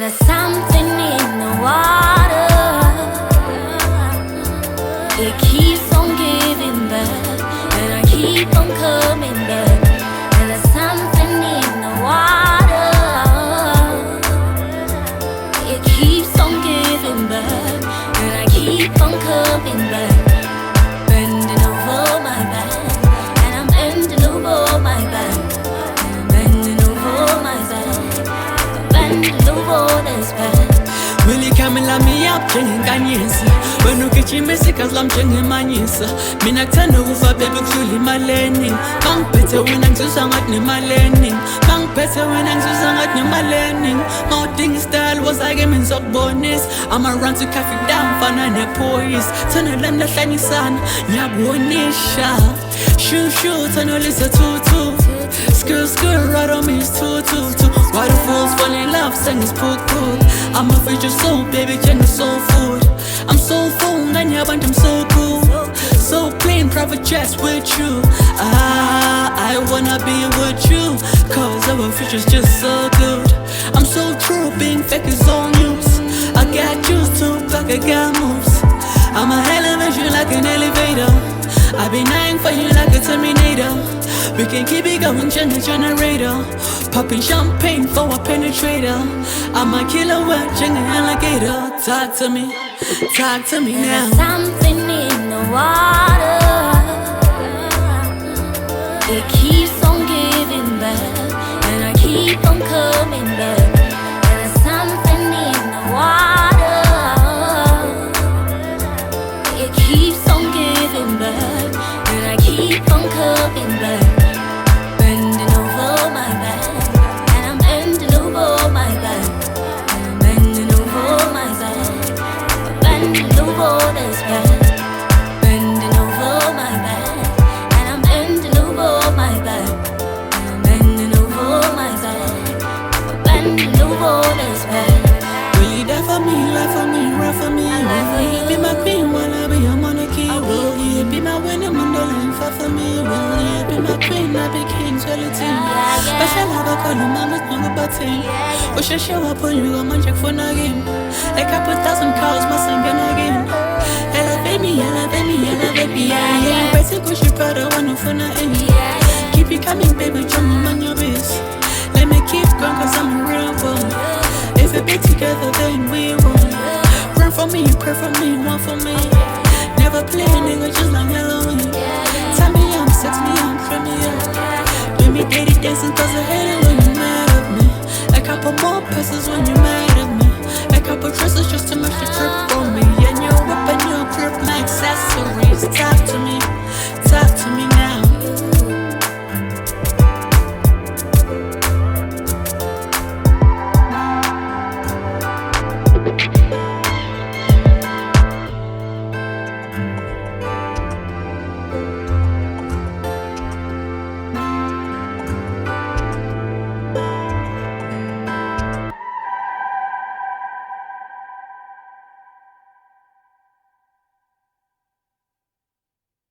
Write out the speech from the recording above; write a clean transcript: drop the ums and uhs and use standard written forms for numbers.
there's something in the water. It keeps on giving back, and I keep on coming back. And there's something in the water. It keeps on giving back, and I keep on coming back. Bending over my back, and I'm bending over my back. Bending over my back, bending over this back. Will you come and let me up, Jenny Ganyesa? When you get your message, cause I'm Jenny Manisa. Mina turn over, baby, truly my learning. Bang better when I'm just on my learning. Bang better when I'm just on my learning. My thing style was I game in so bonus. I'ma run to cafe down, fun and a poise. Turn a lamb that shiny sun, Yabonisha. Shoo, turn a list of two. Skirt, right on me is two. Why the fools fall in love, sing is pook. I'm a future soul, baby, check the soul food. I'm so full, and I'm so cool. So plain, private jets with you. I wanna be with you, cause our future's just so good. I'm so true, being fake is all news. I got used to back, I got moves. I'm a elevation like an elevator. I've been eyeing for you like a Terminator. We can keep it going, generator. Popping champagne for a penetrator. I'm a killer watching an alligator. Talk to me now. There's something in the water. It keeps on giving back, and I keep on coming back. There's something in the water. It keeps on giving back, and I keep on coming back. Bending over my back, and I'm bending over my back. I'm bending over my back, bending over this back. Bending over my back, and I'm bending over my back. I'm bending over my back, bending over this back. Will you die for me, lie for me, run for me? Will you be my queen while I be your monarchy? Will you be my winning Mandela, fight for me? Will you be my queen, I be king, quality? Special love, I call you mama's number button. We should show up on you, I'm on check for again. Like I put 1,000 cows, my son again. Elevate me, yeah. Basic cause you proud, I want you for nothing. Keep you coming, baby, jump on your base. Let me keep going, cause I'm a real boy. If we be together, then we won. Run for me, pray for me, one for me. Never play a nigga just like Halloween. Tell me I'm sex me, I'm from me up. Do me dirty dancing cause I hate